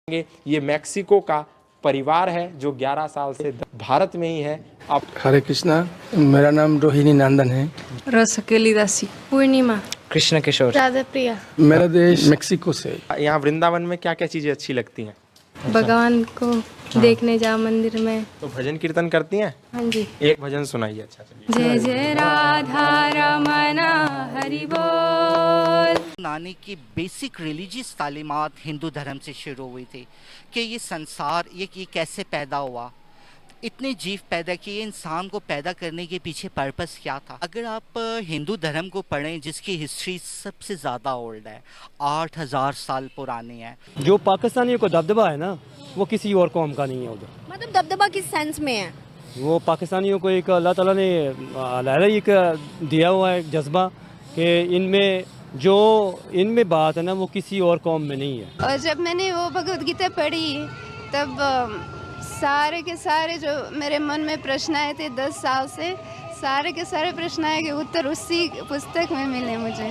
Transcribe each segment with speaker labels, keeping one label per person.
Speaker 1: ये मैक्सिको का परिवार है जो 11 साल से भारत में ही है। अब
Speaker 2: हरे कृष्णा, मेरा नाम रोहिणी नंदन है।
Speaker 3: रसकेली दासी, पूर्णिमा,
Speaker 4: कृष्ण किशोर,
Speaker 5: राधा प्रिया।
Speaker 2: मेरा देश मेक्सिको से।
Speaker 1: यहाँ वृंदावन में क्या क्या चीजें अच्छी लगती हैं?
Speaker 3: भगवान को देखने जाओ मंदिर में।
Speaker 1: तो भजन कीर्तन करती हैं?
Speaker 3: हाँ जी।
Speaker 1: एक भजन सुनाइए। अच्छा चलिए।
Speaker 3: जय जय राधा रमन हरि बोल।
Speaker 6: नानी की बेसिक रिलीजियस तालीमात हिंदू धर्म से शुरू हुई थी कि ये संसार ये कैसे पैदा हुआ, इतने जीव पैदा किए, इंसान को पैदा करने के पीछे पर्पस क्या था। अगर आप हिंदू धर्म को पढ़ें जिसकी हिस्ट्री सबसे ज़्यादा ओल्ड है, 8000 साल पुरानी है।
Speaker 7: जो पाकिस्तानियों को दबदबा है ना, वो किसी और कौम का नहीं है उधर।
Speaker 5: मतलब दबदबा किस सेंस में है?
Speaker 7: वो पाकिस्तानियों को एक अल्लाह ताला ने अलहदा एक दिया हुआ है जज्बा कि इनमें बात है ना, वो किसी और कौम में नहीं है।
Speaker 8: और जब मैंने वो भगवद गीता पढ़ी तब सारे के सारे जो मेरे मन में प्रश्न आए थे 10 साल से, सारे के सारे प्रश्न आए के उत्तर उसी पुस्तक में मिले मुझे,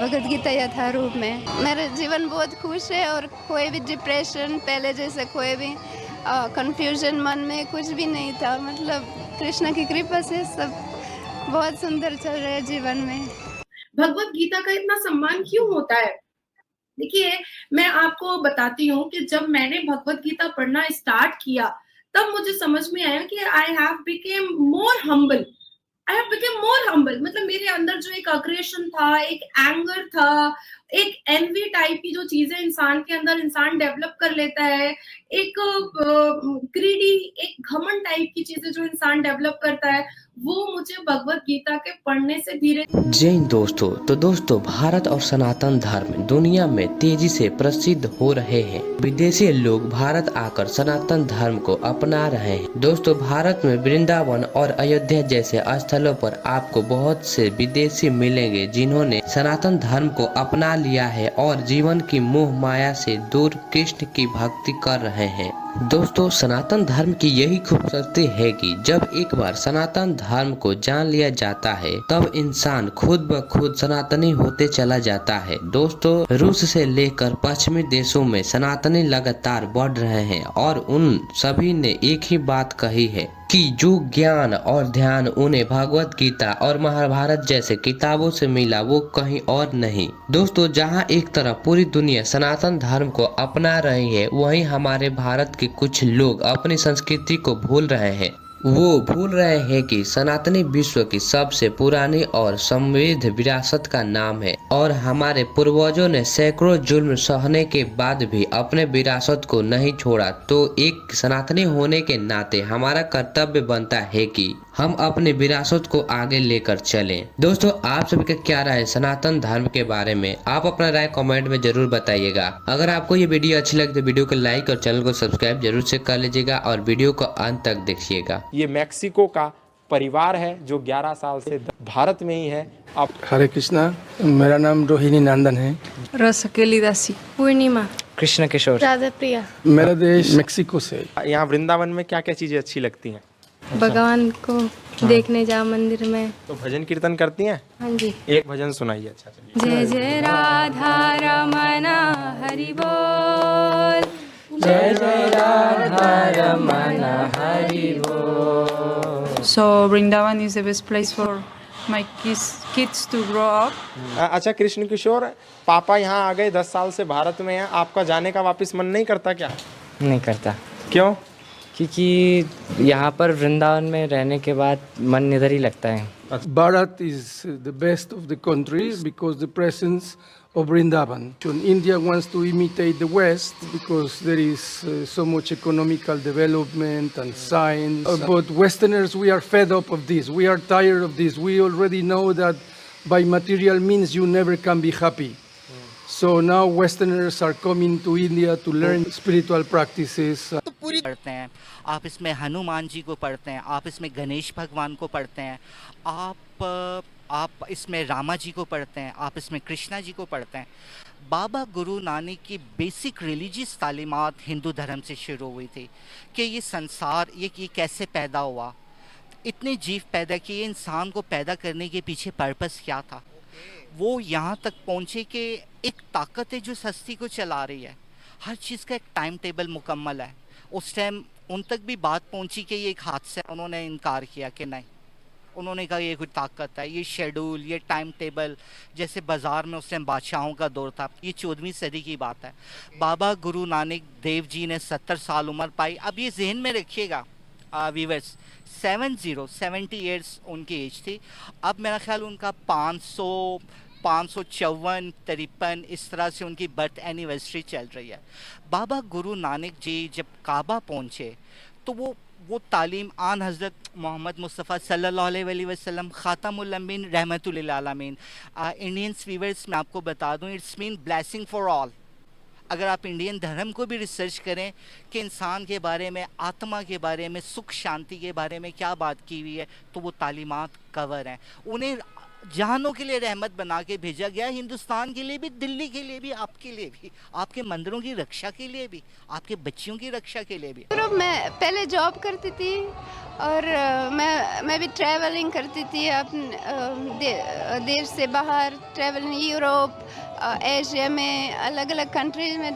Speaker 8: भगवद गीता यथारूप में। मेरा जीवन बहुत खुश है और कोई भी डिप्रेशन, पहले जैसे कोई भी कंफ्यूजन मन में कुछ भी नहीं था। मतलब कृष्ण की कृपा से सब बहुत सुंदर चल रहा है जीवन में।
Speaker 9: भगवत गीता का इतना सम्मान क्यों होता है? देखिए, मैं आपको बताती हूँ कि जब मैंने भगवत गीता पढ़ना स्टार्ट किया तब मुझे समझ में आया कि I have became more humble. मतलब मेरे अंदर जो एक अग्रेशन था, एक एंगर था, एक एनवी टाइप की जो चीजें इंसान के अंदर इंसान डेवलप कर लेता है, एक ग्रीडी, एक घमंड टाइप की चीजें जो इंसान डेवलप करता है, वो मुझे भगवत गीता के पढ़ने से धीरे।
Speaker 4: जय दोस्तों। तो दोस्तों, भारत और सनातन धर्म दुनिया में तेजी से प्रसिद्ध हो रहे हैं। विदेशी लोग भारत आकर सनातन धर्म को अपना रहे हैं। दोस्तों, भारत में वृंदावन और अयोध्या जैसे स्थलों पर आपको बहुत से विदेशी मिलेंगे जिन्होंने सनातन धर्म को अपना लिया है और जीवन की मोह माया से दूर कृष्ण की भक्ति कर रहे हैं। दोस्तों, सनातन धर्म की यही खूबसूरती है कि जब एक बार सनातन धर्म को जान लिया जाता है तब इंसान खुद ब खुद सनातनी होते चला जाता है। दोस्तों, रूस से लेकर पश्चिमी देशों में सनातनी लगातार बढ़ रहे हैं और उन सभी ने एक ही बात कही है कि जो ज्ञान और ध्यान उन्हें भगवत गीता और महाभारत जैसे किताबों से मिला वो कहीं और नहीं। दोस्तों, जहां एक तरफ पूरी दुनिया सनातन धर्म को अपना रही है, वहीं हमारे भारत के कुछ लोग अपनी संस्कृति को भूल रहे हैं। वो भूल रहे हैं कि सनातनी विश्व की सबसे पुरानी और समृद्ध विरासत का नाम है और हमारे पूर्वजों ने सैकड़ों जुल्म सहने के बाद भी अपने विरासत को नहीं छोड़ा। तो एक सनातनी होने के नाते हमारा कर्तव्य बनता है कि हम अपने विरासत को आगे लेकर चलें। दोस्तों, आप सभी का क्या राय है सनातन धर्म के बारे में? आप अपना राय कमेंट में जरूर बताइएगा। अगर आपको ये वीडियो अच्छी लगे तो वीडियो को लाइक और चैनल को सब्सक्राइब जरूर से कर लीजिएगा और वीडियो को अंत तक देखिएगा।
Speaker 1: ये मैक्सिको का परिवार है जो 11 साल से भारत में ही है। अब
Speaker 2: हरे कृष्णा, मेरा नाम रोहिणी नंदन है।
Speaker 3: रसकेली दासी, पूर्णिमा,
Speaker 4: कृष्ण किशोर,
Speaker 5: राधा प्रिया।
Speaker 2: मेरा देश मेक्सिको से।
Speaker 1: यहाँ वृंदावन में क्या क्या चीजें अच्छी लगती हैं?
Speaker 3: भगवान को देखने जाओ मंदिर में।
Speaker 1: तो भजन कीर्तन करती हैं?
Speaker 3: हाँ जी।
Speaker 1: एक भजन सुनाइए। अच्छा चलिए।
Speaker 3: जय जय राधा रमन हरि बोल। जय जय राधा रमन हरि बोल।
Speaker 10: So Vrindavan is the best place for my kids to grow up.
Speaker 1: अच्छा कृष्ण किशोर, पापा यहाँ आ गए 10 साल से भारत में हैं, आपका जाने का वापस मन नहीं करता क्या?
Speaker 4: नहीं करता।
Speaker 1: क्यों?
Speaker 4: क्योंकि यहाँ पर वृंदावन में रहने के बाद मन इधर ही लगता है।
Speaker 2: Bharat is the best of the countries because the presence of Vrindavan. India wants to imitate the West because there is so much economical development and science. But Westerners, we are fed up of this. We are tired of this. We already know that by material means you never can be happy. So now Westerners are coming to India to learn spiritual practices.
Speaker 6: तो पूरी पढ़ते हैं आप, इसमें हनुमान जी को पढ़ते हैं, आप इसमें गणेश भगवान को पढ़ते हैं, आप इसमें रामा जी को पढ़ते हैं, आप इसमें कृष्णा जी को पढ़ते हैं। बाबा गुरु नानक की बेसिक रिलीजियस तालीमात हिंदू धर्म से शुरू हुई थी कि ये संसार ये कैसे पैदा हुआ, इतने जीव पैदा किए, इंसान को पैदा करने के पीछे पर्पस क्या था। वो यहाँ तक पहुँचे कि एक ताकत है जो हस्ती को चला रही है। हर चीज़ का एक टाइम टेबल मुकम्मल है। उस टाइम उन तक भी बात पहुंची कि ये एक हादसा है, उन्होंने इनकार किया कि नहीं, उन्होंने कहा ये कोई ताकत है, ये शेड्यूल, ये टाइम टेबल, जैसे बाज़ार में उस टाइम बादशाहों का दौर था। ये 14वीं सदी की बात है। बाबा गुरु नानक देव जी ने 70 साल उम्र पाई। अब ये जहन में रखिएगा व्यूवर्स, 70 ईयर्स उनकी एज थी। अब मेरा ख्याल उनका 554, 53 इस तरह से उनकी बर्थ एनिवर्सरी चल रही है। बाबा गुरु नानक जी जब काबा पहुँचे तो वो तालीम आन हज़रत मोहम्मद मुस्तफ़ा सल्लल्लाहु अलैहि वसल्लम ख़ातमुल अंबिया रहमतुल लिल आलमीन। इंडियंस व्यूवर्स मैं आपको बता दूं, it's mean blessing for all. अगर आप इंडियन धर्म को भी रिसर्च करें कि इंसान के बारे में, आत्मा के बारे में, सुख शांति के बारे में क्या बात की हुई है, तो वो तालीमात कवर हैं। उन्हें जहानों के लिए रहमत बना के भेजा गया, हिंदुस्तान के लिए भी, दिल्ली के लिए भी, आपके लिए भी, आपके मंदिरों की रक्षा के लिए भी, आपके बच्चियों की रक्षा के लिए भी।
Speaker 8: मैं पहले जॉब करती थी और मैं भी ट्रैवलिंग करती थी अपने देश से बाहर, ट्रैवलिंग यूरोप, एशिया में, अलग अलग कंट्रीज में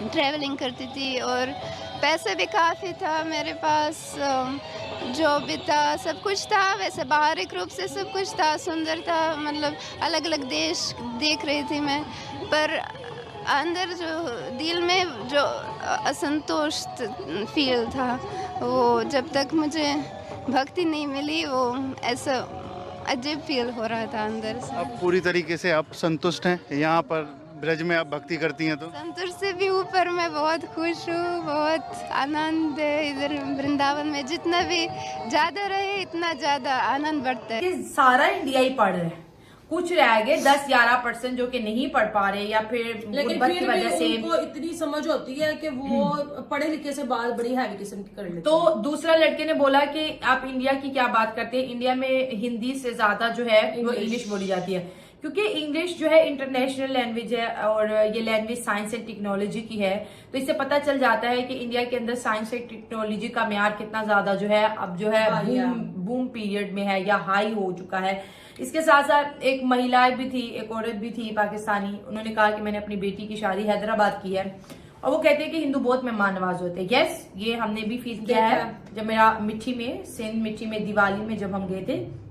Speaker 8: ट्रैवलिंग करती थी और पैसे भी काफ़ी था मेरे पास, जॉब भी था, सब कुछ था। वैसे बाहरिक रूप से सब कुछ था, सुंदर था, मतलब अलग अलग देश देख रही थी मैं, पर अंदर जो दिल में जो असंतोष फील था, वो जब तक मुझे भक्ति नहीं मिली, वो ऐसा अजीब फील हो रहा था अंदर से।
Speaker 11: अब पूरी तरीके से आप संतुष्ट हैं यहाँ पर ब्रज में आप भक्ति करती हैं? तो
Speaker 8: संतुष्ट से भी ऊपर मैं बहुत खुश हूँ, बहुत आनंद है इधर वृंदावन में। जितना भी ज़्यादा रहे इतना ज़्यादा आनंद बढ़ता है।
Speaker 12: सारा इंडिया ही पढ़ रहे हैं, कुछ रह गए 10-11% जो कि नहीं पढ़ पा रहे या फिर गुर्बत की वजह से।
Speaker 13: उनको इतनी समझ होती है कि वो पढ़े लिखे से बात बड़ी हैवी किस्म की कर लेते हैं।
Speaker 12: तो दूसरा लड़के ने बोला कि आप इंडिया की क्या बात करते हैं, इंडिया में हिंदी से ज्यादा जो है वो इंग्लिश बोली जाती है, क्योंकि इंग्लिश जो है इंटरनेशनल लैंग्वेज है और ये लैंग्वेज साइंस एंड टेक्नोलॉजी की है। तो इससे पता चल जाता है कि इंडिया के अंदर साइंस एंड टेक्नोलॉजी का म्यार कितना ज्यादा जो है अब जो है बूम पीरियड में है या हाई हो चुका है। इसके साथ साथ एक महिला भी थी, एक औरत भी थी पाकिस्तानी, उन्होंने कहा कि मैंने अपनी बेटी की शादी हैदराबाद की है और वो कहते हैं कि हिंदू बहुत मेहमान नवाज होते हैं। यस, ये हमने भी फील किया है। जब मेरा मिट्टी में, सिंध मिट्टी में दिवाली में जब हम गए थे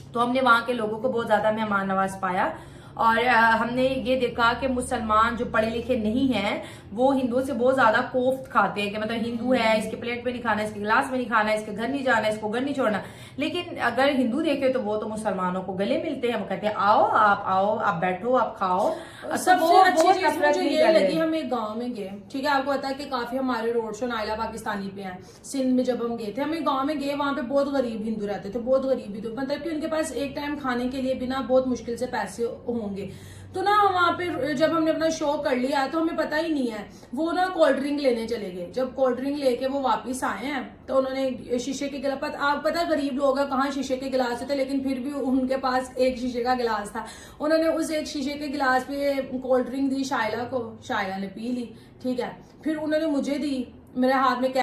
Speaker 12: तो हमने वहां के लोगों को बहुत ज्यादा मेहमान नवाज पाया और हमने ये देखा कि मुसलमान जो पढ़े लिखे नहीं हैं वो हिंदुओं से बहुत ज्यादा कोफ्त खाते हैं कि मतलब हिंदू है, इसके प्लेट पे नहीं खाना, इसके गिलास में नहीं खाना, इसके घर नहीं जाना, इसको घर नहीं छोड़ना। लेकिन अगर हिंदू देखे तो वो तो मुसलमानों को गले मिलते हैं, वो कहते हैं आओ, आप बैठो, आप खाओ।
Speaker 13: सबसे अच्छी चीज मुझे ये लगी, हम एक गांव में गए, ठीक है, आपको पता है कि काफी हमारे रोड शो नाइला पाकिस्तानी पे हैं। सिंध में जब हम गए थे, हम एक गाँव में गए, वहां पे बहुत गरीब हिंदू रहते थे, बहुत गरीब भी थे, मतलब कि उनके पास एक टाइम खाने के लिए बिना बहुत मुश्किल से पैसे होंगे। तो ना वहां पे जब हमने अपना शो कर लिया तो हमें पता ही नहीं है, वो ना कोल्ड ड्रिंक लेने चले गए। जब कोल्ड ड्रिंक लेके वो वापस आए हैं तो उन्होंने शीशे के गिलास, आप पता गरीब लोग हैं कहाँ शीशे के गिलास थे, लेकिन फिर भी उनके पास एक शीशे का गिलास था। उन्होंने उस एक शीशे के गिलास पे कोल्ड ड्रिंक दी शाइला को, शाइला ने पी ली, ठीक है, फिर उन्होंने मुझे दी, मेरे हाथ में